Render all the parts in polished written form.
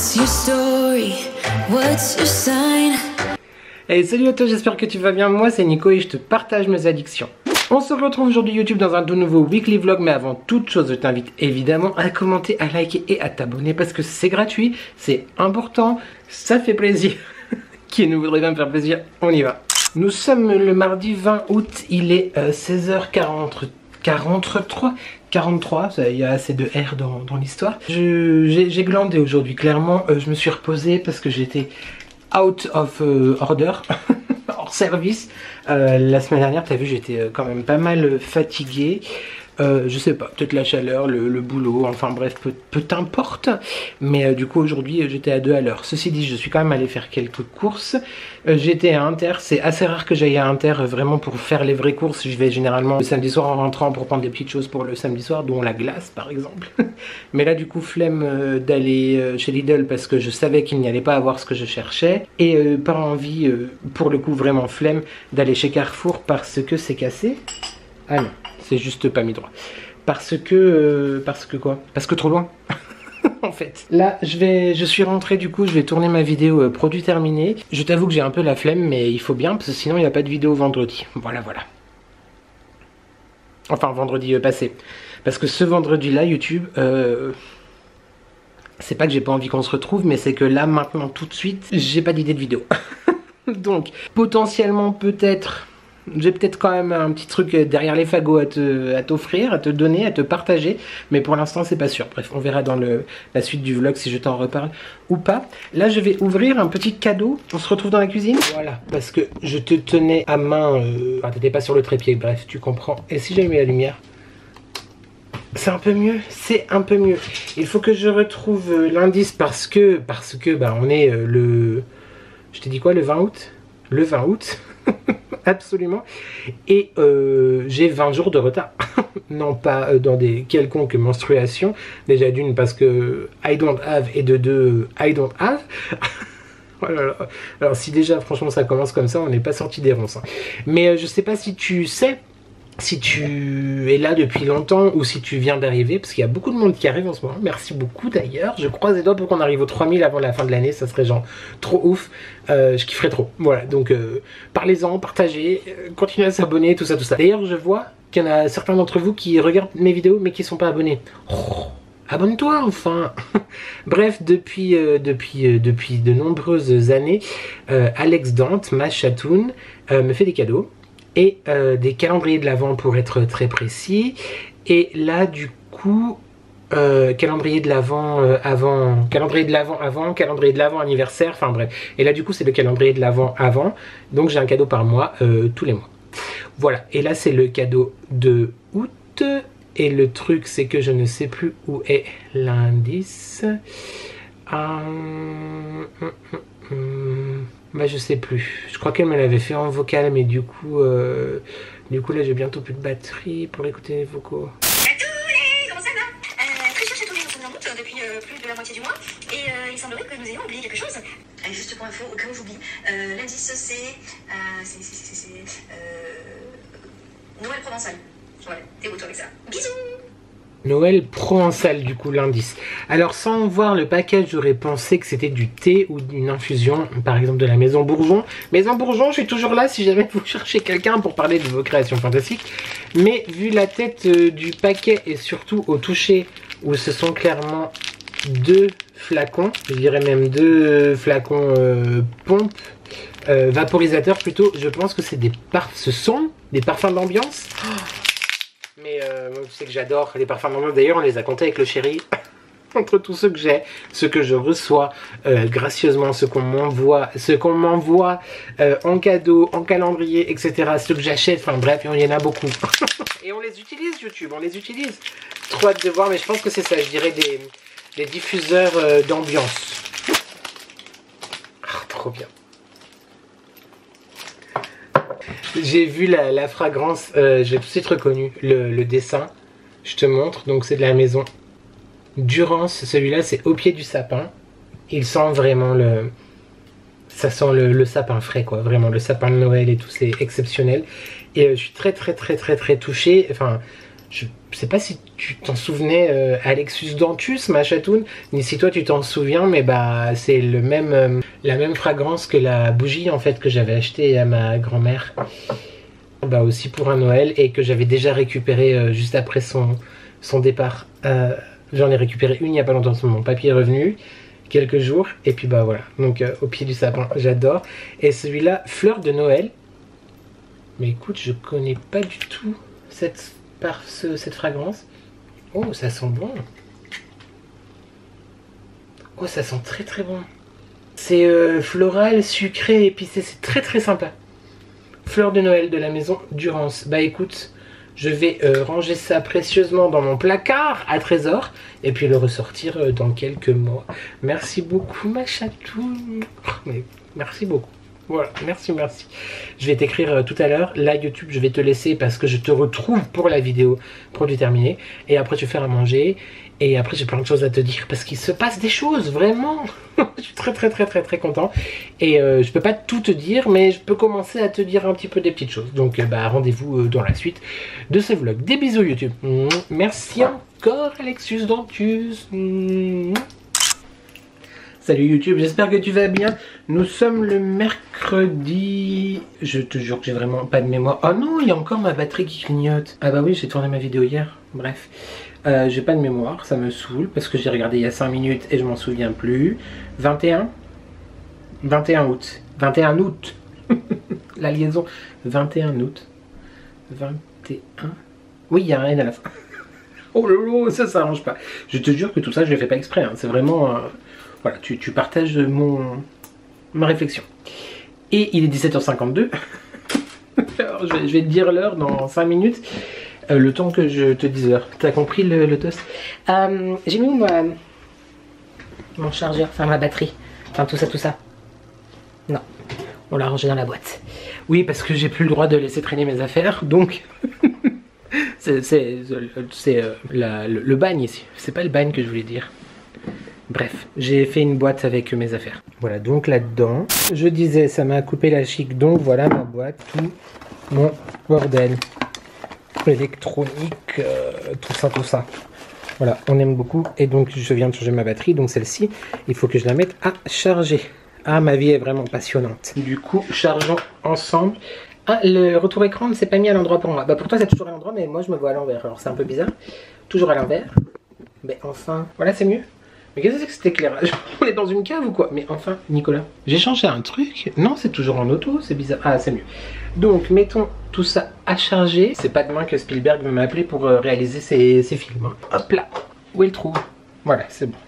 What's your story? What's your sign? Hey, salut à toi, j'espère que tu vas bien. Moi c'est Nico et je te partage mes addictions. On se retrouve aujourd'hui YouTube dans un tout nouveau weekly vlog, mais avant toute chose je t'invite évidemment à commenter, à liker et à t'abonner parce que c'est gratuit, c'est important, ça fait plaisir. Qui ne voudrait pas me faire plaisir? On y va. Nous sommes le mardi 20 août, il est 16h43, il y a assez de R dans l'histoire. J'ai glandé aujourd'hui, clairement, je me suis reposé parce que j'étais out of order, hors service. La semaine dernière, t'as vu, j'étais quand même pas mal fatigué. Je sais pas, peut-être la chaleur, le boulot, enfin bref, peu t'importe. Mais du coup aujourd'hui j'étais à 2 à l'heure. Ceci dit, je suis quand même allé faire quelques courses. J'étais à Inter, c'est assez rare que j'aille à Inter vraiment pour faire les vraies courses. Je vais généralement le samedi soir en rentrant pour prendre des petites choses pour le samedi soir, dont la glace par exemple. Mais là du coup flemme d'aller chez Lidl parce que je savais qu'il n'y allait pas avoir ce que je cherchais. Et pas envie, pour le coup vraiment flemme, d'aller chez Carrefour parce que c'est cassé. Ah non. C'est juste pas mis droit. Parce que quoi? Parce que trop loin. En fait. Là, je suis rentré du coup, je vais tourner ma vidéo produit terminé. Je t'avoue que j'ai un peu la flemme, mais il faut bien, parce que sinon il n'y a pas de vidéo vendredi. Voilà. Enfin, vendredi passé. Parce que ce vendredi-là, YouTube, c'est pas que j'ai pas envie qu'on se retrouve, mais c'est que là, maintenant, tout de suite, j'ai pas d'idée de vidéo. Donc, potentiellement, peut-être... J'ai peut-être quand même un petit truc derrière les fagots à t'offrir, à te donner, à te partager. Mais pour l'instant, c'est pas sûr. Bref, on verra dans la suite du vlog si je t'en reparle ou pas. Là, je vais ouvrir un petit cadeau. On se retrouve dans la cuisine. Voilà, parce que je te tenais à main. Enfin, t'étais pas sur le trépied. Bref, tu comprends. Et si j'ai mis la lumière? C'est un peu mieux. C'est un peu mieux. Il faut que je retrouve l'indice parce que bah, on est le... Je t'ai dit quoi, le 20 août? Le 20 août. Absolument. Et j'ai 20 jours de retard. Non pas dans des quelconques menstruations. Déjà d'une parce que I don't have et de deux I don't have. Oh là là. Alors si déjà franchement ça commence comme ça, on n'est pas sorti des ronces. Hein. Mais je sais pas si tu sais, si tu es là depuis longtemps ou si tu viens d'arriver, parce qu'il y a beaucoup de monde qui arrive en ce moment. Merci beaucoup d'ailleurs. Je croise les doigts pour qu'on arrive aux 3000 avant la fin de l'année. Ça serait genre trop ouf. Je kifferais trop. Voilà, donc parlez-en, partagez, continuez à s'abonner, tout ça. D'ailleurs, je vois qu'il y en a certains d'entre vous qui regardent mes vidéos mais qui ne sont pas abonnés. Oh, abonne-toi enfin. Bref, depuis de nombreuses années, Alex Dante, ma chatoune, me fait des cadeaux. Et des calendriers de l'Avent pour être très précis. Et là du coup calendrier de l'Avent avant, calendrier de l'Avent avant, calendrier de l'Avent anniversaire, enfin bref. Et là du coup c'est le calendrier de l'Avent avant. Donc j'ai un cadeau par mois tous les mois. Voilà, et là c'est le cadeau de août. Et le truc c'est que je ne sais plus où est l'indice. Bah je sais plus, je crois qu'elle me l'avait fait en vocal, mais du coup là j'ai bientôt plus de batterie pour écouter les vocaux. Comment ça va? Très cher Châteaulet, nous sommes en route depuis plus de la moitié du mois et il semblerait que nous ayons oublié quelque chose. Juste pour info, au cas où j'oublie, l'indice c'est Noël provençal. Voilà, déroute avec ça. Bisous. Noël provençal du coup l'indice. Alors sans voir le package j'aurais pensé que c'était du thé ou d'une infusion, par exemple de la Maison Bourgeon. Maison Bourgeon, je suis toujours là si jamais vous cherchez quelqu'un pour parler de vos créations fantastiques. Mais vu la tête du paquet et surtout au toucher où ce sont clairement 2 flacons, je dirais même 2 flacons pompe, vaporisateurs plutôt, je pense que c'est ce sont des parfums d'ambiance. Mais moi je sais que j'adore les parfums d'ambiance. D'ailleurs on les a comptés avec le chéri. Entre tous ceux que j'ai, ceux que je reçois gracieusement, ceux qu'on m'envoie, en cadeau, en calendrier, etc. Ceux que j'achète, enfin bref, il y en a beaucoup. Et on les utilise YouTube, on les utilise. Trop hâte de voir, mais je pense que c'est ça, je dirais des diffuseurs d'ambiance. Ah, trop bien. J'ai vu la fragrance, j'ai tout de suite reconnu le dessin. Je te montre, donc c'est de la maison Durance. Celui-là c'est au pied du sapin. Il sent vraiment ça sent le sapin frais quoi, vraiment le sapin de Noël et tout, c'est exceptionnel. Et je suis très touché, enfin Je sais pas si tu t'en souvenais, Alexus Dantus, ma chatoune, ni si toi tu t'en souviens, mais bah c'est le même, la même fragrance que la bougie en fait que j'avais acheté à ma grand-mère. Bah aussi pour un Noël et que j'avais déjà récupéré juste après son départ. J'en ai récupéré une il n'y a pas longtemps, mon papy est revenu, quelques jours, et puis bah voilà, donc au pied du sapin, j'adore. Et celui-là, fleur de Noël, mais écoute, je connais pas du tout cette fragrance. Oh, ça sent bon. Oh, ça sent très très bon. C'est floral, sucré, épicé, c'est très très sympa. Fleur de Noël de la maison Durance. Bah écoute, je vais ranger ça précieusement dans mon placard à trésor et puis le ressortir dans quelques mois. Merci beaucoup ma chatoune. Mais merci beaucoup. Voilà, merci. Je vais t'écrire tout à l'heure. Là, YouTube, je vais te laisser parce que je te retrouve pour la vidéo produit terminé. Et après, je vais faire à manger. Et après, j'ai plein de choses à te dire parce qu'il se passe des choses, vraiment. Je suis très content. Et je peux pas tout te dire, mais je peux commencer à te dire un petit peu des petites choses. Donc, bah, rendez-vous dans la suite de ce vlog. Des bisous, YouTube. Merci encore, Alexus Dantus. Salut YouTube, j'espère que tu vas bien. Nous sommes le mercredi. Je te jure que j'ai vraiment pas de mémoire. Oh non, il y a encore ma batterie qui clignote. Ah bah oui, j'ai tourné ma vidéo hier. Bref, j'ai pas de mémoire, ça me saoule parce que j'ai regardé il y a 5 minutes et je m'en souviens plus. 21 août. 21 août. La liaison. 21 août. 21. Oui, il y a un N à la fin. Oh lolo, ça s'arrange pas. Je te jure que tout ça, je le fais pas exprès. Hein. C'est vraiment... Voilà, tu partages ma réflexion. Et il est 17h52. Alors, je vais te dire l'heure dans 5 minutes. Le temps que je te dise l'heure. T'as compris le toast? J'ai mis mon chargeur, enfin ma batterie. Enfin tout ça. Non, on l'a rangé dans la boîte. Oui, parce que j'ai plus le droit de laisser traîner mes affaires. Donc, c'est le bagne ici. C'est pas le bagne que je voulais dire. Bref, j'ai fait une boîte avec mes affaires. Voilà, donc là-dedans, je disais, ça m'a coupé la chic. Donc voilà ma boîte, tout mon bordel électronique, tout ça. Voilà, on aime beaucoup. Et donc, je viens de changer ma batterie. Donc celle-ci, il faut que je la mette à charger. Ah, ma vie est vraiment passionnante. Du coup, chargeons ensemble. Ah, le retour écran ne s'est pas mis à l'endroit pour moi. Bah pour toi, c'est toujours à l'endroit, mais moi, je me vois à l'envers. Alors, c'est un peu bizarre. Toujours à l'envers. Mais enfin, voilà, c'est mieux. Mais qu'est-ce que c'est que cet éclairage? On est dans une cave ou quoi? Mais enfin, Nicolas, j'ai changé un truc. Non, c'est toujours en auto, c'est bizarre. Ah, c'est mieux. Donc, mettons tout ça à charger. C'est pas demain que Spielberg va m'appeler pour réaliser ses films. Hein. Hop là, où est le trou? Voilà, c'est bon.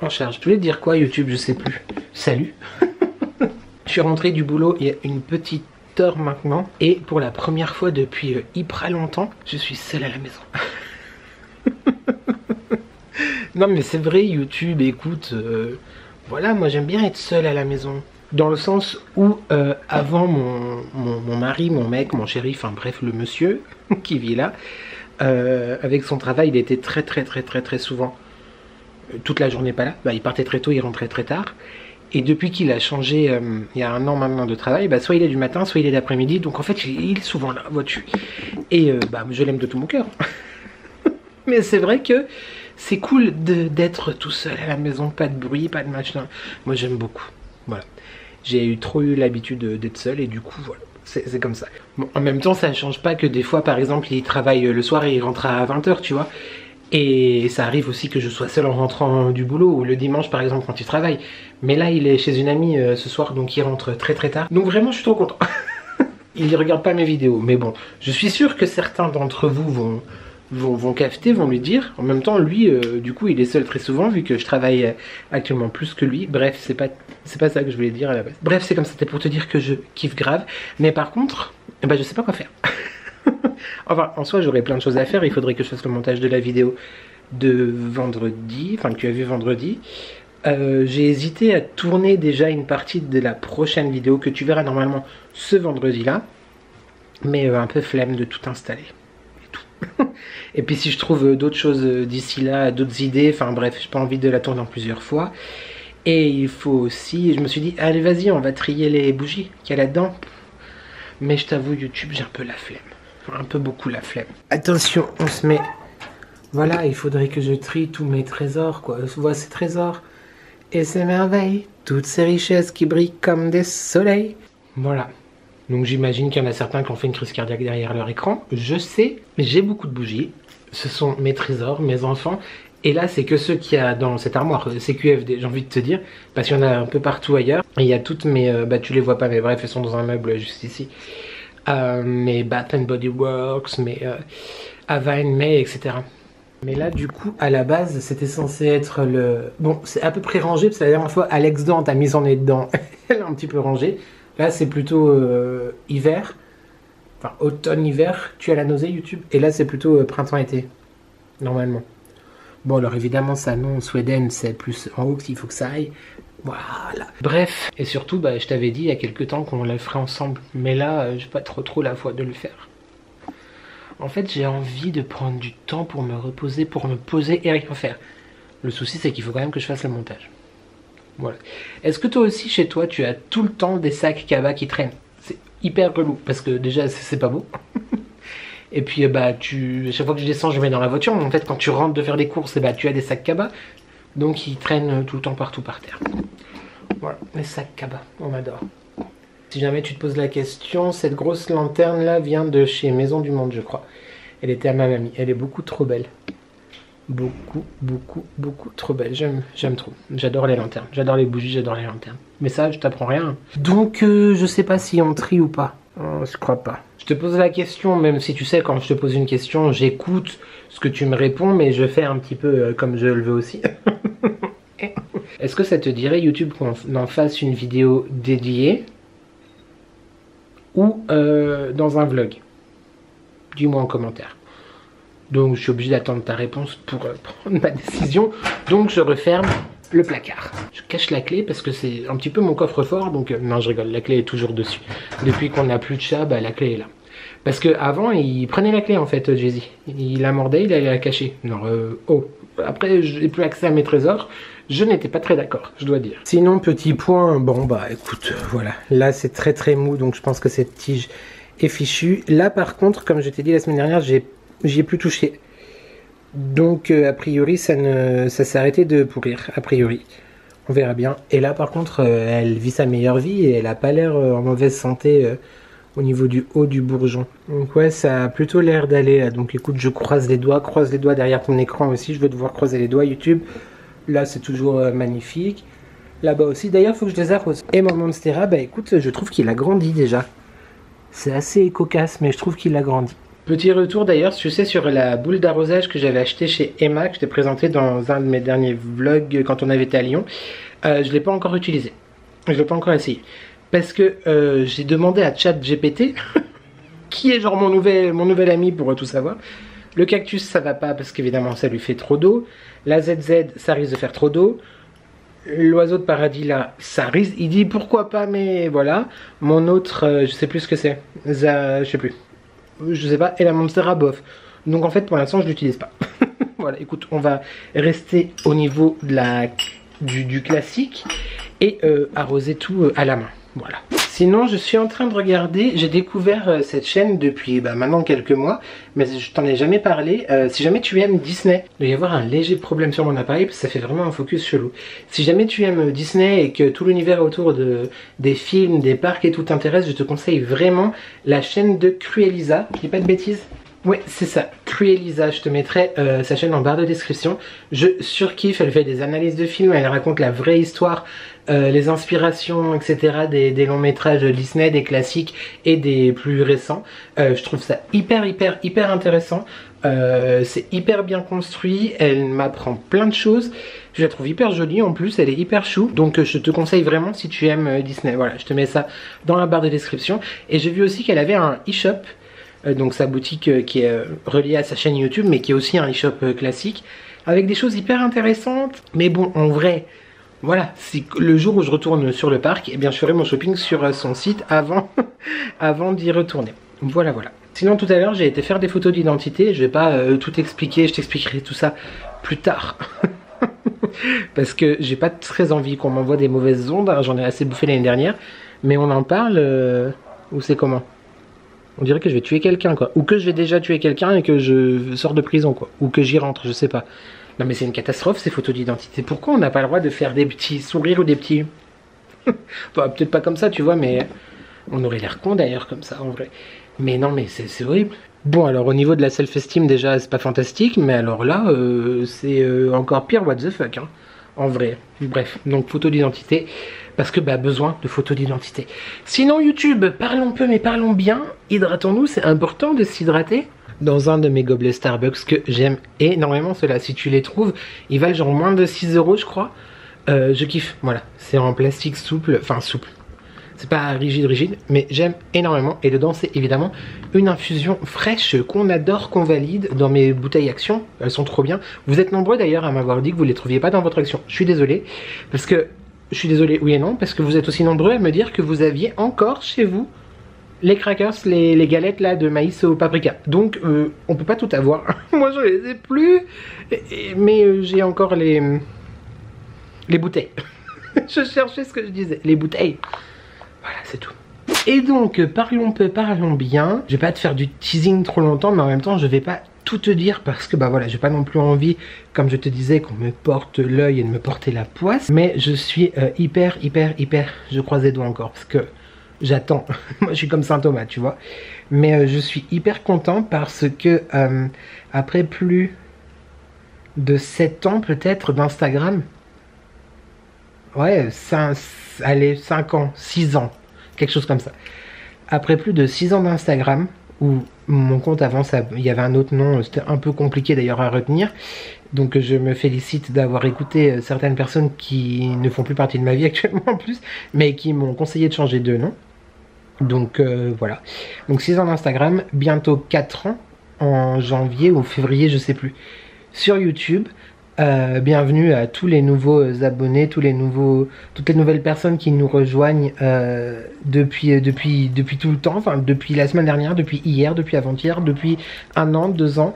On charge. Je voulais dire quoi, YouTube? Je sais plus. Salut. Je suis rentré du boulot il y a une petite heure maintenant. Et pour la première fois depuis hyper longtemps, je suis seule à la maison. Non mais c'est vrai YouTube, écoute, voilà, moi j'aime bien être seule à la maison. Dans le sens où avant mon mari, mon mec, mon chéri, enfin bref le monsieur qui vit là, avec son travail il était très souvent, toute la journée pas là, bah, il partait très tôt, il rentrait très tard. Et depuis qu'il a changé, il y a 1 an maintenant de travail, bah, soit il est du matin, soit il est d'après-midi, donc en fait il est souvent là, vois-tu. Et bah, je l'aime de tout mon cœur. Mais c'est vrai que c'est cool d'être tout seul à la maison, pas de bruit, pas de machin. Moi j'aime beaucoup, voilà. J'ai trop eu l'habitude d'être seul et du coup voilà, c'est comme ça. Bon, en même temps ça change pas que des fois par exemple il travaille le soir et il rentre à 20 h tu vois. Et ça arrive aussi que je sois seul en rentrant du boulot ou le dimanche par exemple quand il travaille. Mais là il est chez une amie ce soir donc il rentre très tard. Donc vraiment je suis trop content. Il ne regarde pas mes vidéos mais bon, je suis sûr que certains d'entre vous vont capter, vont lui dire. En même temps lui du coup il est seul très souvent vu que je travaille actuellement plus que lui. Bref, c'est pas ça que je voulais dire à la base. Bref, c'est comme ça, c'était pour te dire que je kiffe grave. Mais par contre, bah, je sais pas quoi faire. Enfin, en soi j'aurais plein de choses à faire. Il faudrait que je fasse le montage de la vidéo de vendredi, enfin que tu as vu vendredi. J'ai hésité à tourner déjà une partie de la prochaine vidéo que tu verras normalement ce vendredi là. Mais un peu flemme de tout installer. Et puis si je trouve d'autres choses d'ici là, d'autres idées, enfin bref, j'ai pas envie de la tourner en plusieurs fois. Et il faut aussi, je me suis dit, allez vas-y, on va trier les bougies qu'il y a là-dedans. Mais je t'avoue YouTube, j'ai un peu la flemme. Un peu beaucoup la flemme. Attention, on se met... Voilà, il faudrait que je trie tous mes trésors, quoi. Vois ces trésors et ces merveilles, toutes ces richesses qui brillent comme des soleils. Voilà. Donc j'imagine qu'il y en a certains qui ont fait une crise cardiaque derrière leur écran. Je sais, mais j'ai beaucoup de bougies. Ce sont mes trésors, mes enfants. Et là, c'est que ceux qu'il y a dans cette armoire CQFD, j'ai envie de te dire. Parce qu'il y en a un peu partout ailleurs. Et il y a toutes mes... bah tu les vois pas, mais bref, elles sont dans un meuble juste ici. Mes Bath & Body Works, mes Avon, May, etc. Mais là, du coup, à la base, c'était censé être le... Bon, c'est à peu près rangé, parce que la dernière fois, Alex Dante a mis son nez dedans. Elle a un petit peu rangé. Là, c'est plutôt hiver. Enfin, automne-hiver. Tu as la nausée, YouTube. Et là, c'est plutôt printemps-été. Normalement. Bon, alors évidemment, ça, non, Sweden, c'est plus en haut qu'il faut que ça aille. Voilà. Bref. Et surtout, bah, je t'avais dit il y a quelques temps qu'on le ferait ensemble. Mais là, j'ai pas trop la foi de le faire. En fait, j'ai envie de prendre du temps pour me reposer, pour me poser et rien faire. Le souci, c'est qu'il faut quand même que je fasse le montage. Voilà. Est-ce que toi aussi, chez toi, tu as tout le temps des sacs Kaba qui traînent? C'est hyper relou, parce que déjà, c'est pas beau. Et puis, bah, chaque fois que je descends, je mets dans la voiture. Mais en fait, quand tu rentres de faire des courses, bah, tu as des sacs Kaba. Donc, ils traînent tout le temps partout par terre. Voilà, les sacs Kaba, on adore. Si jamais tu te poses la question, cette grosse lanterne là vient de chez Maison du Monde, je crois. Elle était à ma mamie. Elle est beaucoup trop belle. Beaucoup trop belle. J'aime trop. J'adore les lanternes. J'adore les bougies, j'adore les lanternes. Mais ça, je t'apprends rien. Donc, je sais pas si on trie ou pas. Je crois pas. Je te pose la question, même si tu sais, quand je te pose une question, j'écoute ce que tu me réponds, mais je fais un petit peu comme je le veux aussi. Est-ce que ça te dirait, YouTube, qu'on en fasse une vidéo dédiée ou dans un vlog? Dis-moi en commentaire. Donc je suis obligé d'attendre ta réponse pour prendre ma décision. Donc je referme le placard. Je cache la clé parce que c'est un petit peu mon coffre-fort. Donc non, je rigole, la clé est toujours dessus. Depuis qu'on n'a plus de chat, bah, la clé est là. Parce que avant il prenait la clé en fait, Jay-Z. Il la mordait, il allait la cacher. Non, après j'ai plus accès à mes trésors. Je n'étais pas très d'accord, je dois dire. Sinon, petit point, bon bah écoute, voilà. Là c'est très mou, donc je pense que cette tige est fichue. Là par contre, comme je t'ai dit la semaine dernière, j'y ai plus touché. Donc a priori, ça s'est arrêté de pourrir, a priori. On verra bien. Et là par contre, elle vit sa meilleure vie et elle a pas l'air en mauvaise santé au niveau du haut du bourgeon. Donc ouais, ça a plutôt l'air d'aller. Donc écoute, je croise les doigts derrière ton écran aussi. Je veux devoir croiser les doigts, YouTube. Là, c'est toujours magnifique. Là-bas aussi. D'ailleurs, il faut que je les arrose. Et mon Monstera, bah écoute, je trouve qu'il a grandi déjà. C'est assez cocasse, mais je trouve qu'il a grandi. Petit retour d'ailleurs, tu sais, sur la boule d'arrosage que j'avais achetée chez Emma, que je t'ai présenté dans un de mes derniers vlogs quand on avait été à Lyon. Je ne l'ai pas encore utilisé. Je ne l'ai pas encore essayé. Parce que j'ai demandé à ChatGPT, qui est genre mon nouvel ami pour tout savoir. Le cactus, ça va pas parce qu'évidemment ça lui fait trop d'eau. La ZZ, ça risque de faire trop d'eau. L'oiseau de paradis là, ça risque. Il dit pourquoi pas, mais voilà. Mon autre, je sais plus ce que c'est. Je sais plus. Je sais pas. Et la Monstera, bof. Donc en fait, pour l'instant, je l'utilise pas. Voilà, écoute, on va rester au niveau de du classique et arroser tout à la main. Voilà. Sinon, je suis en train de regarder, j'ai découvert cette chaîne depuis maintenant quelques mois, mais je t'en ai jamais parlé. Si jamais tu aimes Disney, il doit y avoir un léger problème sur mon appareil, parce que ça fait vraiment un focus chelou. Si jamais tu aimes Disney et que tout l'univers autour des films, des parcs et tout t'intéresse, je te conseille vraiment la chaîne de Cruelisa. Je dis pas de bêtises? Ouais, c'est ça, Cruelisa, je te mettrai sa chaîne en barre de description. Je surkiffe, elle fait des analyses de films, elle raconte la vraie histoire, les inspirations, etc. des longs métrages Disney, des classiques et des plus récents. Je trouve ça hyper intéressant. C'est hyper bien construit, elle m'apprend plein de choses. Je la trouve hyper jolie en plus, elle est hyper chou. Donc je te conseille vraiment si tu aimes Disney. Voilà, je te mets ça dans la barre de description. Et j'ai vu aussi qu'elle avait un e-shop. Donc sa boutique qui est reliée à sa chaîne YouTube, mais qui est aussi un e-shop classique, avec des choses hyper intéressantes. Mais bon, en vrai, voilà, si le jour où je retourne sur le parc, eh bien je ferai mon shopping sur son site avant, avant d'y retourner. Voilà. Sinon tout à l'heure j'ai été faire des photos d'identité, je vais pas tout expliquer, je t'expliquerai tout ça plus tard. Parce que j'ai pas très envie qu'on m'envoie des mauvaises ondes, j'en ai assez bouffé l'année dernière, mais on en parle, ou c'est comment ? On dirait que je vais tuer quelqu'un, quoi. Ou que je vais déjà tuer quelqu'un et que je sors de prison, quoi. Ou que j'y rentre, je sais pas. Non mais c'est une catastrophe ces photos d'identité. Pourquoi on n'a pas le droit de faire des petits sourires ou des petits... Enfin, peut-être pas comme ça, tu vois, mais... On aurait l'air con d'ailleurs comme ça, en vrai. Mais non, mais c'est horrible. Bon, alors au niveau de la self-esteem, déjà, c'est pas fantastique. Mais alors là, c'est encore pire, what the fuck, hein. En vrai. Bref, donc photo d'identité. Parce que, bah, besoin de photos d'identité. Sinon, YouTube, parlons peu, mais parlons bien. Hydratons-nous, c'est important de s'hydrater. Dans un de mes gobelets Starbucks que j'aime énormément, ceux-là, si tu les trouves, ils valent genre moins de 6 €, je crois. Je kiffe, voilà. C'est en plastique souple, enfin souple. C'est pas rigide, mais j'aime énormément. Et dedans, c'est évidemment une infusion fraîche qu'on adore, qu'on valide dans mes bouteilles Action. Elles sont trop bien. Vous êtes nombreux d'ailleurs à m'avoir dit que vous les trouviez pas dans votre Action. Je suis désolé, parce que... Je suis désolé, oui et non, parce que vous êtes aussi nombreux à me dire que vous aviez encore chez vous les crackers, les galettes là de maïs au paprika. Donc on peut pas tout avoir. Moi je les ai plus, mais j'ai encore les bouteilles. Je cherchais ce que je disais, les bouteilles. Voilà, c'est tout. Et donc parlons peu, parlons bien. Je vais pas te faire du teasing trop longtemps, mais en même temps je vais pas tout te dire parce que bah voilà, j'ai pas non plus envie, comme je te disais, qu'on me porte l'œil et de me porter la poisse. Mais je suis hyper, je croise les doigts encore parce que j'attends. Moi je suis comme Saint Thomas, tu vois. Mais je suis hyper content parce que après plus de 7 ans peut-être d'Instagram, ouais, allez, 5 ans, 6 ans, quelque chose comme ça. Après plus de 6 ans d'Instagram, où mon compte avant, il y avait un autre nom, c'était un peu compliqué d'ailleurs à retenir. Donc je me félicite d'avoir écouté certaines personnes qui ne font plus partie de ma vie actuellement en plus, mais qui m'ont conseillé de changer de nom. Donc voilà. Donc 6 ans d'Instagram, bientôt 4 ans, en janvier ou février, je sais plus. Sur YouTube, bienvenue à tous les nouveaux abonnés, toutes les nouvelles personnes qui nous rejoignent depuis tout le temps, enfin depuis la semaine dernière, depuis hier, depuis avant-hier, depuis 1 an, 2 ans.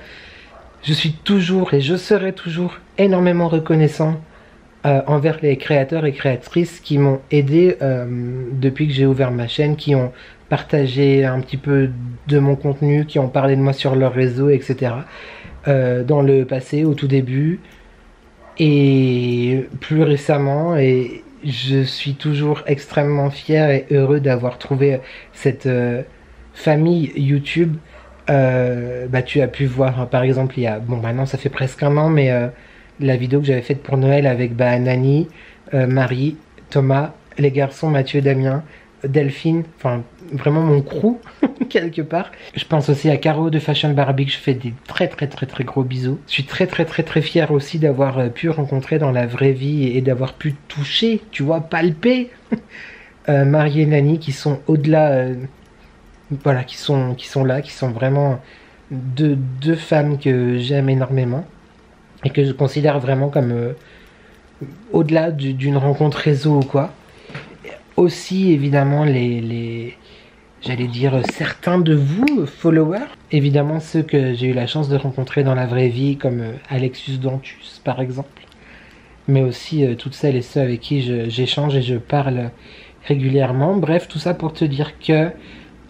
Je suis toujours et je serai toujours énormément reconnaissant envers les créateurs et créatrices qui m'ont aidé depuis que j'ai ouvert ma chaîne, qui ont partagé un petit peu de mon contenu, qui ont parlé de moi sur leur réseau, etc. Dans le passé, au tout début. Et plus récemment, et je suis toujours extrêmement fier et heureux d'avoir trouvé cette famille YouTube. Bah, tu as pu voir, par exemple, il y a, bon maintenant ça fait presque 1 an, mais la vidéo que j'avais faite pour Noël avec Nani, Marie, Thomas, les garçons Mathieu et Damien, Delphine, enfin vraiment mon crew quelque part. Je pense aussi à Caro de Fashion Barbie, que je fais des très gros bisous. Je suis très fier aussi d'avoir pu rencontrer dans la vraie vie et d'avoir pu toucher, tu vois, palper Marie et Nani, qui sont au-delà, voilà, qui sont là, qui sont vraiment deux femmes que j'aime énormément et que je considère vraiment comme au-delà d'une rencontre réseau ou quoi. Aussi évidemment j'allais dire certains de vous, followers, évidemment ceux que j'ai eu la chance de rencontrer dans la vraie vie, comme Alexis Dantus par exemple, mais aussi toutes celles et ceux avec qui j'échange et je parle régulièrement. Bref, tout ça pour te dire que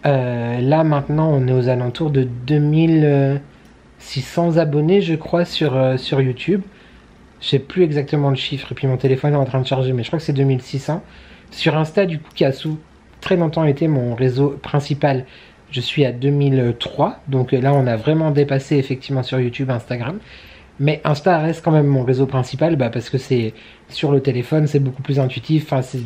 là maintenant on est aux alentours de 2600 abonnés je crois sur YouTube. Je sais plus exactement le chiffre et puis mon téléphone est en train de charger, mais je crois que c'est 2600. Sur Insta, du coup, qui a très longtemps été mon réseau principal, je suis à 2003. Donc là, on a vraiment dépassé effectivement sur YouTube, Instagram. Mais Insta reste quand même mon réseau principal, bah, parce que c'est sur le téléphone, c'est beaucoup plus intuitif. Enfin, c'est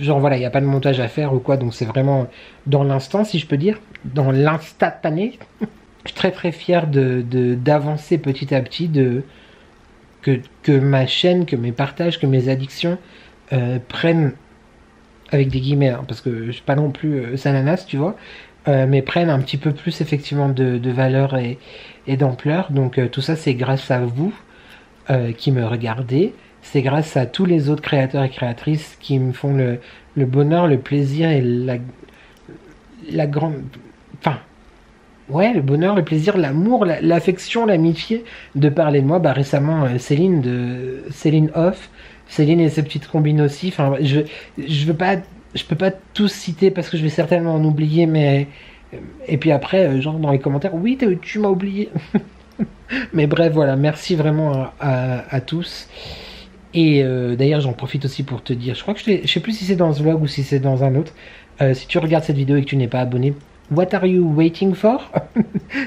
genre voilà, il n'y a pas de montage à faire ou quoi. Donc c'est vraiment dans l'instant, si je peux dire, dans l'instantané. Je suis très fier d'avancer petit à petit, que ma chaîne, que mes partages, que mes addictions prennent, avec des guillemets, hein, parce que je suis pas non plus Sananas, tu vois, mais prennent un petit peu plus effectivement de valeur et d'ampleur. Donc tout ça c'est grâce à vous qui me regardez, c'est grâce à tous les autres créateurs et créatrices qui me font le bonheur, le plaisir et la grande... Enfin, ouais, le bonheur, le plaisir, l'amour, l'affection, l'amitié de parler de moi. Bah récemment Céline Off, Céline et ses petites combines aussi. Enfin, je peux pas tous citer parce que je vais certainement en oublier, mais Et puis après, genre dans les commentaires, oui, tu m'as oublié. Mais bref, voilà, merci vraiment à tous. Et d'ailleurs, j'en profite aussi pour te dire, je crois que je sais plus si c'est dans ce vlog ou si c'est dans un autre. Si tu regardes cette vidéo et que tu n'es pas abonné, what are you waiting for?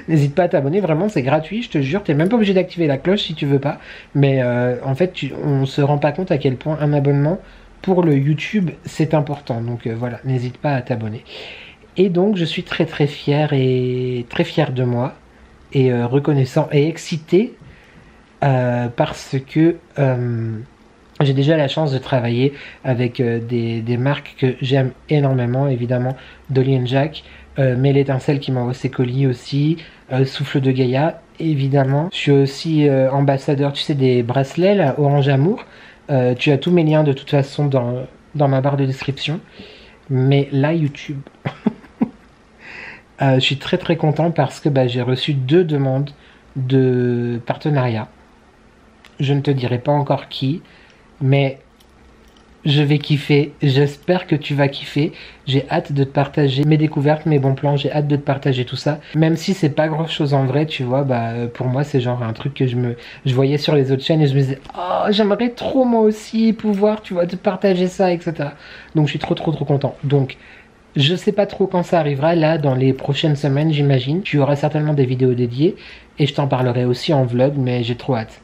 N'hésite pas à t'abonner, vraiment, c'est gratuit, je te jure. T'es même pas obligé d'activer la cloche si tu veux pas. Mais en fait, on se rend pas compte à quel point un abonnement pour le YouTube, c'est important. Donc voilà, n'hésite pas à t'abonner. Et donc, je suis très très fier de moi. Et reconnaissant et excité parce que j'ai déjà la chance de travailler avec des marques que j'aime énormément, évidemment Dolly & Jack, mais l'étincelle qui m'envoie ses colis aussi, Souffle de Gaïa, évidemment. Je suis aussi ambassadeur, tu sais, des bracelets là, Orange Amour. Tu as tous mes liens de toute façon dans ma barre de description. Mais là, YouTube... je suis très très content parce que j'ai reçu 2 demandes de partenariat. Je ne te dirai pas encore qui, mais je vais kiffer. J'espère que tu vas kiffer. J'ai hâte de te partager mes découvertes, mes bons plans. J'ai hâte de te partager tout ça. Même si c'est pas grand chose en vrai, tu vois, pour moi c'est genre un truc que je voyais sur les autres chaînes et je me disais, oh, j'aimerais trop moi aussi pouvoir, tu vois, te partager ça, etc. Donc je suis trop content. Donc, je sais pas trop quand ça arrivera, là dans les prochaines semaines j'imagine. Tu auras certainement des vidéos dédiées et je t'en parlerai aussi en vlog, mais j'ai trop hâte.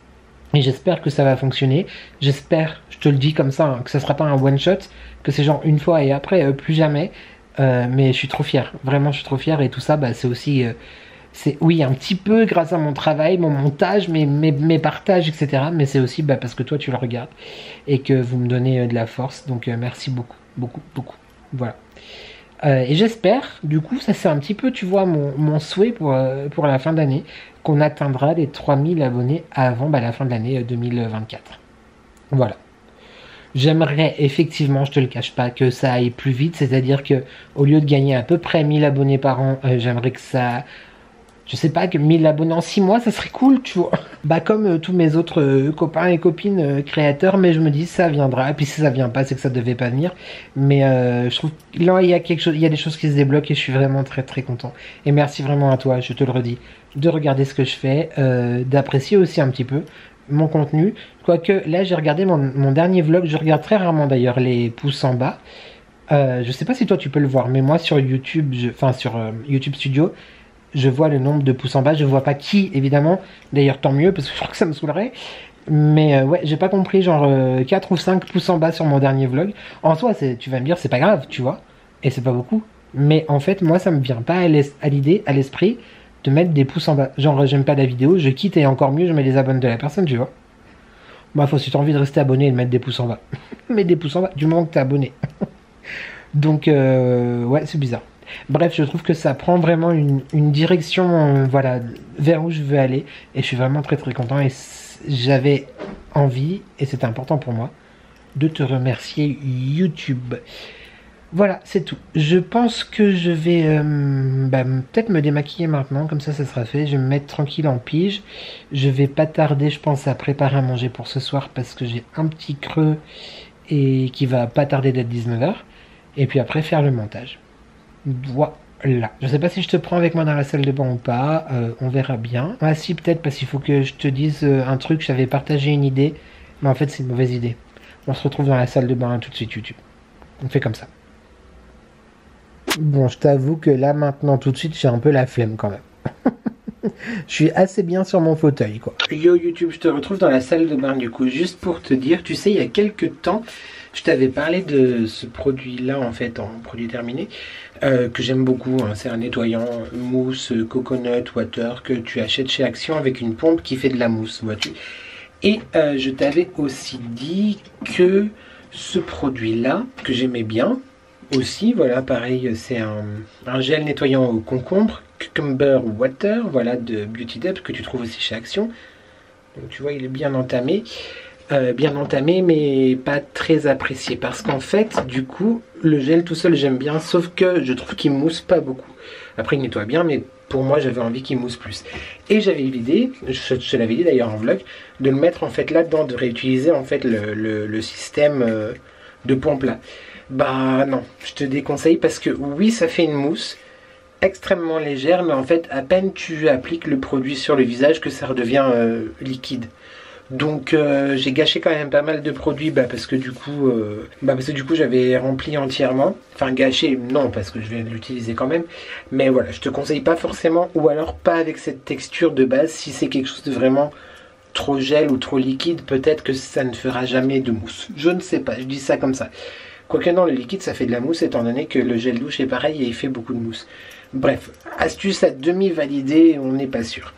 Et j'espère que ça va fonctionner. J'espère, je te le dis comme ça, hein, que ça sera pas un one shot, que c'est genre une fois et après plus jamais. Mais je suis trop fier, vraiment je suis trop fier et tout ça c'est aussi... c'est oui un petit peu grâce à mon travail, mon montage, mes partages, etc. Mais c'est aussi parce que toi tu le regardes et que vous me donnez de la force. Donc merci beaucoup. Voilà. Et j'espère, du coup, ça c'est un petit peu, tu vois, mon souhait pour la fin d'année, qu'on atteindra les 3000 abonnés avant la fin de l'année 2024. Voilà. J'aimerais effectivement, je te le cache pas, que ça aille plus vite, c'est-à-dire que au lieu de gagner à peu près 1000 abonnés par an, j'aimerais que ça... Je sais pas, que 1000 abonnés en 6 mois, ça serait cool, tu vois. Comme tous mes autres copains et copines créateurs, mais je me dis ça viendra. Et puis si ça vient pas, c'est que ça devait pas venir. Mais je trouve que là, il y a quelque chose, il y a des choses qui se débloquent et je suis vraiment très content. Et merci vraiment à toi, je te le redis, de regarder ce que je fais, d'apprécier aussi un petit peu mon contenu. Quoique là, j'ai regardé mon dernier vlog, je regarde très rarement d'ailleurs les pouces en bas. Je sais pas si toi tu peux le voir, mais moi sur YouTube, sur YouTube Studio, je vois le nombre de pouces en bas, je vois pas qui, évidemment. D'ailleurs, tant mieux, parce que je crois que ça me saoulerait. Mais ouais, j'ai pas compris, genre 4 ou 5 pouces en bas sur mon dernier vlog. En soi, tu vas me dire, c'est pas grave, tu vois. Et c'est pas beaucoup. Mais en fait, moi, ça me vient pas à l'idée, à l'esprit, de mettre des pouces en bas. Genre, j'aime pas la vidéo, je quitte et encore mieux, je mets les abonnés de la personne, tu vois. Faut si t'as envie de rester abonné et de mettre des pouces en bas. Mets des pouces en bas, du moment que t'es abonné. Donc, ouais, c'est bizarre. Bref, je trouve que ça prend vraiment une direction voilà, vers où je veux aller. Et je suis vraiment très content. Et j'avais envie, et c'était important pour moi, de te remercier YouTube. Voilà, c'est tout. Je pense que je vais peut-être me démaquiller maintenant. Comme ça sera fait. Je vais me mettre tranquille en pige. Je vais pas tarder, je pense, à préparer à manger pour ce soir. Parce que j'ai un petit creux et qui va pas tarder d'être 19 h. Et puis après, faire le montage. Voilà. Je sais pas si je te prends avec moi dans la salle de bain ou pas. On verra bien. Ah si, peut-être, parce qu'il faut que je te dise un truc. J'avais partagé une idée. Mais en fait, c'est une mauvaise idée. On se retrouve dans la salle de bain tout de suite, YouTube. On fait comme ça. Bon, je t'avoue que là, maintenant, tout de suite, j'ai un peu la flemme quand même. Je suis assez bien sur mon fauteuil, quoi. Yo YouTube, je te retrouve dans la salle de bain du coup. Juste pour te dire, tu sais, il y a quelques temps, je t'avais parlé de ce produit-là, en fait, en produit terminé, que j'aime beaucoup. Hein. C'est un nettoyant mousse coconut water que tu achètes chez Action avec une pompe qui fait de la mousse, vois-tu. Et je t'avais aussi dit que ce produit-là, que j'aimais bien aussi, voilà, pareil, c'est un gel nettoyant au concombre, cucumber water, voilà, de Beauty Depth, que tu trouves aussi chez Action. Donc tu vois, il est bien entamé, mais pas très apprécié, parce qu'en fait, du coup, le gel tout seul, j'aime bien, sauf que je trouve qu'il mousse pas beaucoup. Après, il nettoie bien, mais pour moi, j'avais envie qu'il mousse plus. Et j'avais l'idée, je te l'avais dit d'ailleurs en vlog, de le mettre en fait là-dedans, de réutiliser en fait le système de pompe là. Bah non, je te déconseille parce que oui, ça fait une mousse, extrêmement légère, mais en fait à peine tu appliques le produit sur le visage que ça redevient liquide. Donc j'ai gâché quand même pas mal de produits parce que du coup j'avais rempli entièrement. Enfin gâché non, parce que je vais l'utiliser quand même. Mais voilà, je te conseille pas forcément, ou alors pas avec cette texture de base. Si c'est quelque chose de vraiment trop gel ou trop liquide, peut-être que ça ne fera jamais de mousse. Je ne sais pas, je dis ça comme ça. Quoique non, le liquide ça fait de la mousse, étant donné que le gel douche est pareil et il fait beaucoup de mousse. Bref, astuce à demi validée, on n'est pas sûr.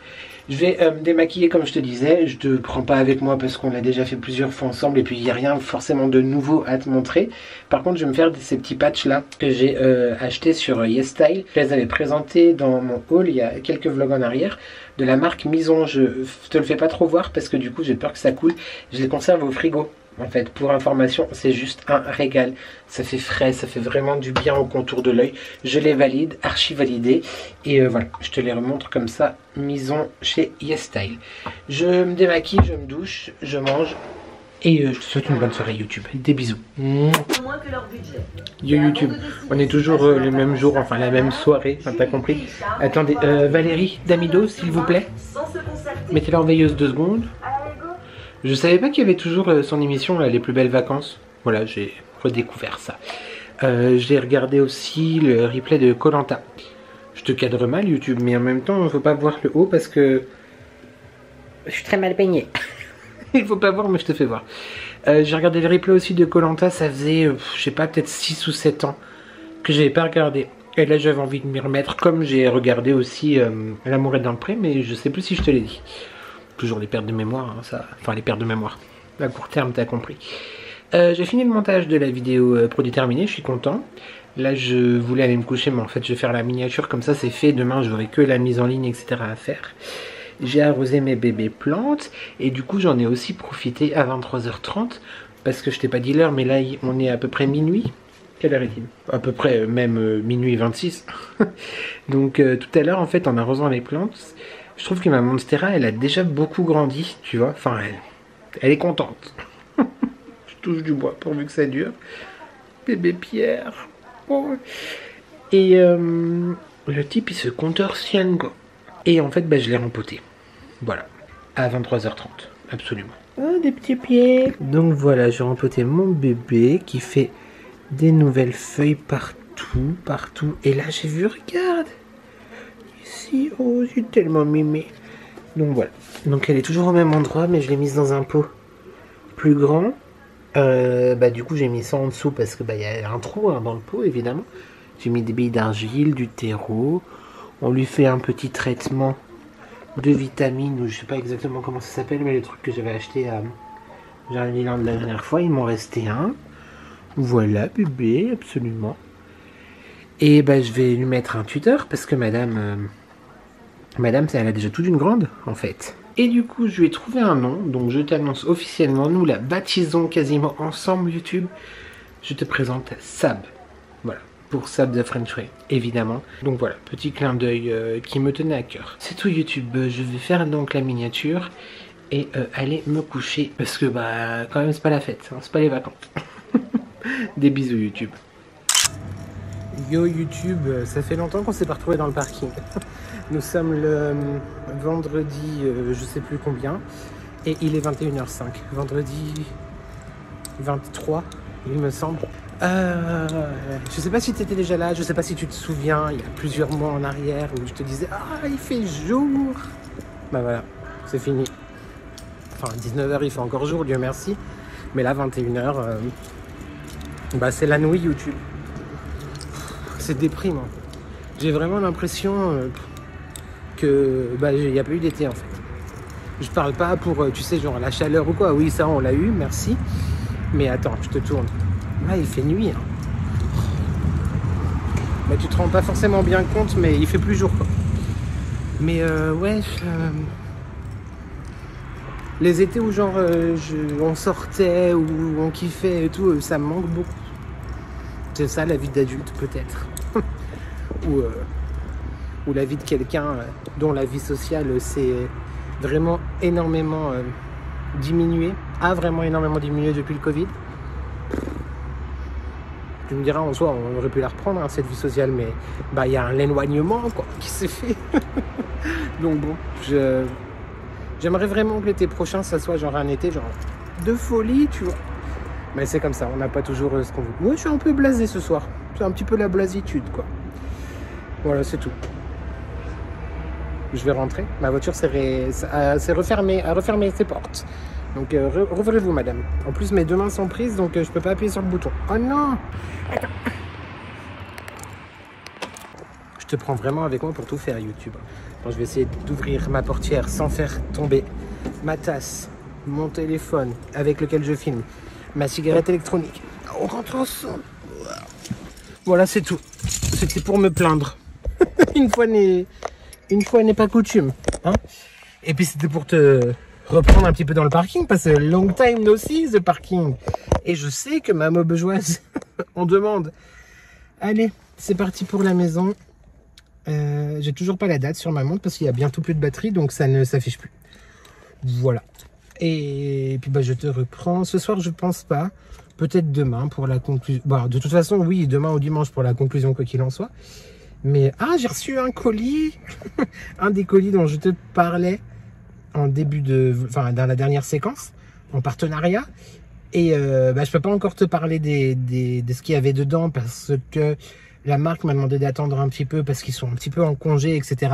Je vais me démaquiller comme je te disais, je te prends pas avec moi parce qu'on l'a déjà fait plusieurs fois ensemble et puis il n'y a rien forcément de nouveau à te montrer. Par contre je vais me faire ces petits patchs là que j'ai achetés sur YesStyle. Je les avais présentés dans mon haul il y a quelques vlogs en arrière de la marque Mison. Je te le fais pas trop voir parce que du coup j'ai peur que ça coule. Je les conserve au frigo. En fait, pour information, c'est juste un régal. Ça fait frais, ça fait vraiment du bien au contour de l'œil. Je les valide, archi validé. Et voilà, je te les remontre comme ça. Mison chez YesStyle. Je me démaquille, je me douche, je mange. Et je te souhaite une bonne soirée YouTube. Des bisous. Yo YouTube, on est toujours les mêmes jours, enfin la même soirée, enfin, t'as compris. Attendez, Valérie Damido, s'il vous plaît. Mettez-la en veilleuse 2 secondes. Je savais pas qu'il y avait toujours son émission là, Les Plus Belles Vacances. Voilà, j'ai redécouvert ça. J'ai regardé aussi le replay de Koh-Lanta. Je te cadre mal YouTube, mais en même temps, il faut pas voir le haut parce que je suis très mal peigné. Il faut pas voir, mais je te fais voir. J'ai regardé le replay aussi de Koh-Lanta, ça faisait, je sais pas, peut-être 6 ou 7 ans que j'avais pas regardé. Et là, j'avais envie de m'y remettre, comme j'ai regardé aussi L'amour est dans le pré, mais je sais plus si je te l'ai dit. Toujours les pertes de mémoire, hein, ça. Enfin les pertes de mémoire. À court terme, t'as compris. J'ai fini le montage de la vidéo produit terminé, je suis content. Là je voulais aller me coucher, mais en fait je vais faire la miniature, comme ça c'est fait. Demain j'aurai que la mise en ligne, etc. à faire. J'ai arrosé mes bébés plantes. Et du coup j'en ai aussi profité à 23h30. Parce que je t'ai pas dit l'heure, mais là on est à peu près minuit. Quelle heure est-il? À peu près même minuit 26. Donc tout à l'heure en fait en arrosant les plantes, je trouve que ma Monstera, elle a déjà beaucoup grandi, tu vois. Enfin, elle est contente. Je touche du bois pourvu que ça dure. Bébé Pierre. Oh. Et le type, il se contorsionne, quoi. Et en fait, je l'ai rempoté. Voilà. À 23h30. Absolument. Oh, des petits pieds. Donc voilà, j'ai rempoté mon bébé qui fait des nouvelles feuilles partout, partout. Et là, j'ai vu, regarde. Oh, c'est tellement mimé. Donc voilà. Donc elle est toujours au même endroit, mais je l'ai mise dans un pot plus grand. Du coup j'ai mis ça en dessous parce que y a un trou dans le pot évidemment. J'ai mis des billes d'argile, du terreau. On lui fait un petit traitement de vitamines, ou je sais pas exactement comment ça s'appelle, mais les trucs que j'avais acheté à Jardiland la dernière fois, il m'en restait un. Voilà bébé, absolument. Et je vais lui mettre un tuteur parce que madame, elle a déjà toute une grande, en fait. Et du coup, je lui ai trouvé un nom, donc je t'annonce officiellement, nous la baptisons quasiment ensemble, YouTube. Je te présente Sab. Voilà, pour Sab the French Way, évidemment. Donc voilà, petit clin d'œil qui me tenait à cœur. C'est tout, YouTube. Je vais faire donc la miniature et aller me coucher. Parce que, quand même, c'est pas la fête, hein, c'est pas les vacances. Des bisous, YouTube. Yo YouTube, ça fait longtemps qu'on s'est pas retrouvés dans le parking. Nous sommes le vendredi, je sais plus combien, et il est 21h05. Vendredi 23, il me semble. Je sais pas si tu étais déjà là, je sais pas si tu te souviens, il y a plusieurs mois en arrière où je te disais ah il fait jour. Voilà, c'est fini. Enfin 19h il fait encore jour, Dieu merci. Mais là 21h, c'est la nuit YouTube. C'est déprimant. J'ai vraiment l'impression que il n'y a pas eu d'été en fait. Je parle pas pour, tu sais, genre la chaleur ou quoi. Oui, ça on l'a eu, merci. Mais attends, je te tourne. Là, il fait nuit. Hein. Tu te rends pas forcément bien compte, mais il fait plus jour quoi. Mais ouais, les étés où genre on sortait, où on kiffait et tout, ça me manque beaucoup. C'est ça la vie d'adulte peut-être. ou la vie de quelqu'un dont la vie sociale s'est vraiment énormément diminuée, a vraiment énormément diminué depuis le Covid. Tu me diras, en soi, on aurait pu la reprendre, hein, cette vie sociale, mais bah il y a un éloignement, quoi, qui s'est fait. Donc bon, j'aimerais vraiment que l'été prochain, ça soit genre un été, genre de folie, tu vois. Mais c'est comme ça, on n'a pas toujours ce qu'on veut. Moi, je suis un peu blasé ce soir. C'est un petit peu la blasitude, quoi. Voilà, c'est tout. Je vais rentrer. Ma voiture s'est refermée, a refermé ses portes. Donc, rouvrez-vous, madame. En plus, mes deux mains sont prises, donc je peux pas appuyer sur le bouton. Oh non! Attends. Je te prends vraiment avec moi pour tout faire, YouTube. Bon, je vais essayer d'ouvrir ma portière sans faire tomber ma tasse, mon téléphone avec lequel je filme, ma cigarette électronique. On rentre ensemble. Voilà, c'est tout. C'était pour me plaindre. Une fois n'est pas coutume. Hein, et puis c'était pour te reprendre un petit peu dans le parking, parce que long time no see, the parking. Et je sais que ma maubejoise en demande. Allez, c'est parti pour la maison. J'ai toujours pas la date sur ma montre parce qu'il y a bientôt plus de batterie, donc ça ne s'affiche plus. Voilà. Et puis bah je te reprends. Ce soir je pense pas. Peut-être demain pour la conclusion. Bon, de toute façon oui, demain ou dimanche pour la conclusion, quoi qu'il en soit. Mais ah, j'ai reçu un colis. Un des colis dont je te parlais en début enfin dans la dernière séquence, en partenariat. Et bah, je peux pas encore te parler de ce qu'il y avait dedans parce que la marque m'a demandé d'attendre un petit peu parce qu'ils sont un petit peu en congé, etc.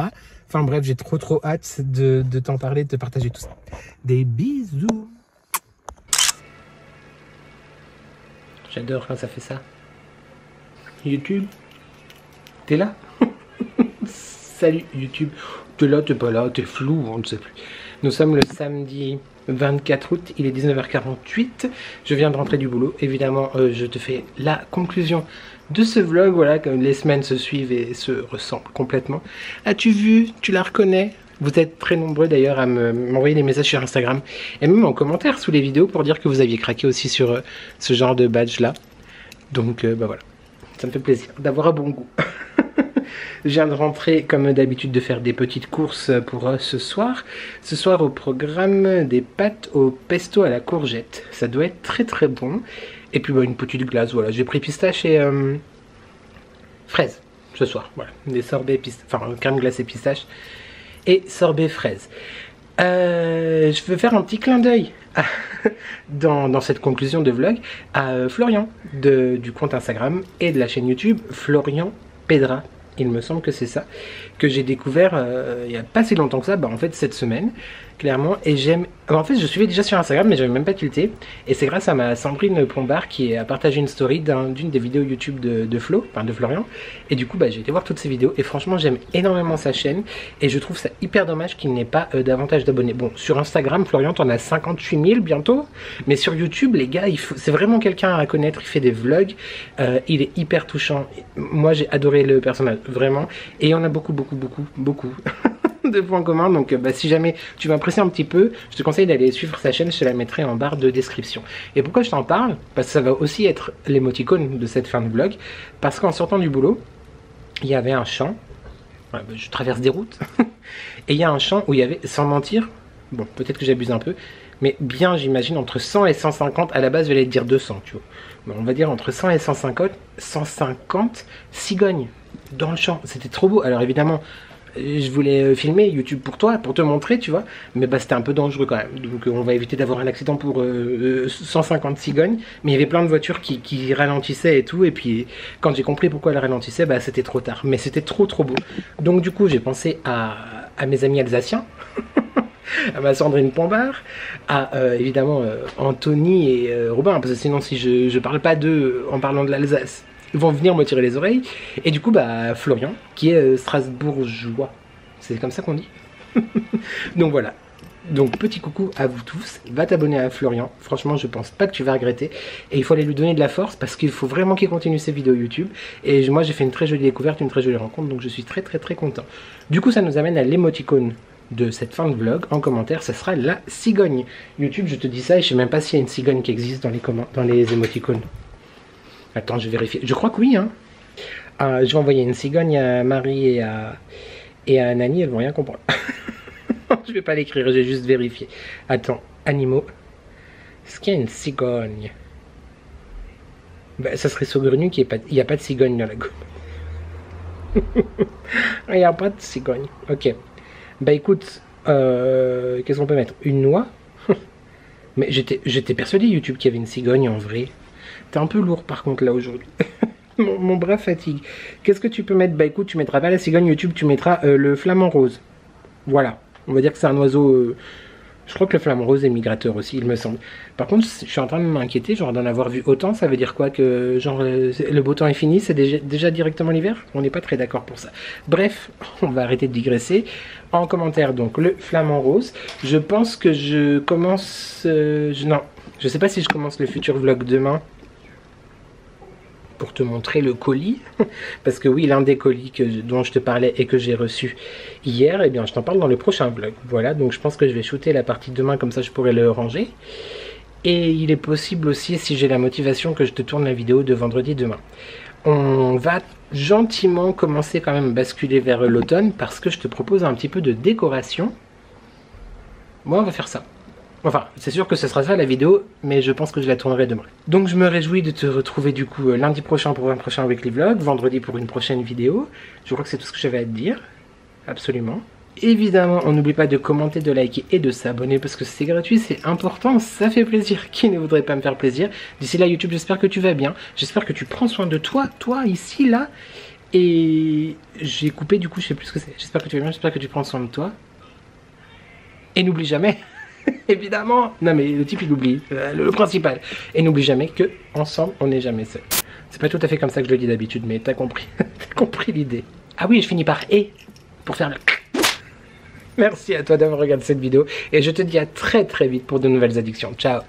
Enfin bref, j'ai trop hâte de t'en parler, de te partager tout ça. Des bisous. J'adore quand ça fait ça. YouTube, t'es là? Salut YouTube. T'es là, t'es pas là, t'es flou, on ne sait plus. Nous sommes le samedi 24 août, il est 19h48. Je viens de rentrer du boulot. Évidemment, je te fais la conclusion de ce vlog. Voilà, comme les semaines se suivent et se ressemblent complètement. As-tu vu? Tu la reconnais? Vous êtes très nombreux d'ailleurs à m'envoyer des messages sur Instagram et même en commentaire sous les vidéos pour dire que vous aviez craqué aussi sur ce genre de badge là. Donc bah voilà, ça me fait plaisir d'avoir un bon goût. Je viens de rentrer comme d'habitude de faire des petites courses pour ce soir. Ce soir au programme des pâtes au pesto à la courgette. Ça doit être très bon. Et puis bah, une petite glace, voilà. J'ai pris pistache et fraise ce soir. Voilà, des sorbets enfin crème glacée pistache et sorbet fraise. Je veux faire un petit clin d'œil dans cette conclusion de vlog à Florian du compte Instagram et de la chaîne YouTube Florian Pedra. Il me semble que c'est ça, que j'ai découvert il n'y a pas si longtemps que ça, bah en fait cette semaine, clairement, et j'aime... En fait je suivais déjà sur Instagram mais j'avais même pas tilté, et c'est grâce à ma Sandrine Plombard qui a partagé une story d'une des vidéos YouTube de Florian, et du coup bah j'ai été voir toutes ses vidéos, et franchement j'aime énormément sa chaîne, et je trouve ça hyper dommage qu'il n'ait pas davantage d'abonnés. Bon, sur Instagram, Florian t'en as 58 000 bientôt, mais sur YouTube les gars, c'est vraiment quelqu'un à connaître, il fait des vlogs, il est hyper touchant, moi j'ai adoré le personnage, vraiment, et on a beaucoup de points communs, donc bah, si jamais tu veux apprécier un petit peu, je te conseille d'aller suivre sa chaîne, je te la mettrai en barre de description. Et pourquoi je t'en parle? Parce que ça va aussi être l'émoticône de cette fin de vlog, parce qu'en sortant du boulot, il y avait un champ, ouais, bah, je traverse des routes, et il y a un champ où il y avait, sans mentir, bon peut-être que j'abuse un peu, mais bien j'imagine entre 100 et 150, à la base je vais dire 200, tu vois, bon, on va dire entre 100 et 150 cigognes dans le champ, c'était trop beau. Alors évidemment je voulais filmer YouTube pour toi, pour te montrer, tu vois, mais bah c'était un peu dangereux quand même, donc on va éviter d'avoir un accident pour 150 cigognes, mais il y avait plein de voitures qui ralentissaient et tout, et puis quand j'ai compris pourquoi elles ralentissaient, bah c'était trop tard, mais c'était trop beau. Donc du coup j'ai pensé à mes amis alsaciens, à ma Sandrine Plombard, à évidemment Anthony et Robin, parce que sinon si je parle pas d'eux en parlant de l'Alsace, ils vont venir me tirer les oreilles. Et du coup, bah, Florian, qui est strasbourgeois. C'est comme ça qu'on dit. Donc voilà. Donc petit coucou à vous tous. Va t'abonner à Florian. Franchement, je pense pas que tu vas regretter. Et il faut aller lui donner de la force parce qu'il faut vraiment qu'il continue ses vidéos YouTube. Et moi, j'ai fait une très jolie découverte, une très jolie rencontre. Donc je suis très content. Du coup, ça nous amène à l'émoticône de cette fin de vlog. En commentaire, ça sera la cigogne. YouTube, je te dis ça et je sais même pas s'il y a une cigogne qui existe dans les émoticônes. Attends, je vais vérifier. Je crois que oui, hein. Je vais envoyer une cigogne à Marie et à Nani, elles vont rien comprendre. Je vais pas l'écrire, je vais juste vérifier. Attends, animaux. Est-ce qu'il y a une cigogne? Bah, ça serait saugrenu qu'il n'y a pas de cigogne dans la gomme. Il n'y a pas de cigogne. Ok. Bah écoute, qu'est-ce qu'on peut mettre? Une noix. Mais j'étais persuadé YouTube qu'il y avait une cigogne en vrai. T'es un peu lourd par contre là aujourd'hui. mon bras fatigue. Qu'est-ce que tu peux mettre? Bah écoute, tu mettras pas la cigogne YouTube, tu mettras le flamant rose. Voilà. On va dire que c'est un oiseau... Je crois que le flamant rose est migrateur aussi, il me semble. Par contre, je suis en train de m'inquiéter, genre d'en avoir vu autant, ça veut dire quoi? Que genre le beau temps est fini, c'est déjà directement l'hiver? On n'est pas très d'accord pour ça. Bref, on va arrêter de digresser. En commentaire, donc, le flamant rose. Je pense que je commence... non, je sais pas si je commence le futur vlog demain. Pour te montrer le colis, parce que oui, l'un des colis dont je te parlais et que j'ai reçu hier, eh bien je t'en parle dans le prochain vlog. Voilà, donc je pense que je vais shooter la partie demain, comme ça je pourrai le ranger. Et il est possible aussi, si j'ai la motivation, que je te tourne la vidéo de vendredi demain. On va gentiment commencer quand même à basculer vers l'automne, parce que je te propose un petit peu de décoration. Moi, on va faire ça. Enfin, c'est sûr que ce sera ça la vidéo, mais je pense que je la tournerai demain. Donc je me réjouis de te retrouver du coup lundi prochain pour un prochain weekly vlog, vendredi pour une prochaine vidéo. Je crois que c'est tout ce que j'avais à te dire. Absolument. Évidemment, on n'oublie pas de commenter, de liker et de s'abonner parce que c'est gratuit, c'est important, ça fait plaisir. Qui ne voudrait pas me faire plaisir? D'ici là, YouTube, j'espère que tu vas bien. J'espère que tu prends soin de toi, ici, là. Et j'ai coupé du coup, je sais plus ce que c'est. J'espère que tu vas bien, j'espère que tu prends soin de toi. Et n'oublie jamais... Évidemment. Non mais le type il oublie le principal. Et n'oublie jamais que ensemble on n'est jamais seul. C'est pas tout à fait comme ça que je le dis d'habitude, mais t'as compris. T'as compris l'idée. Ah oui, je finis par et pour faire le... Merci à toi d'avoir regardé cette vidéo et je te dis à très vite pour de nouvelles addictions. Ciao.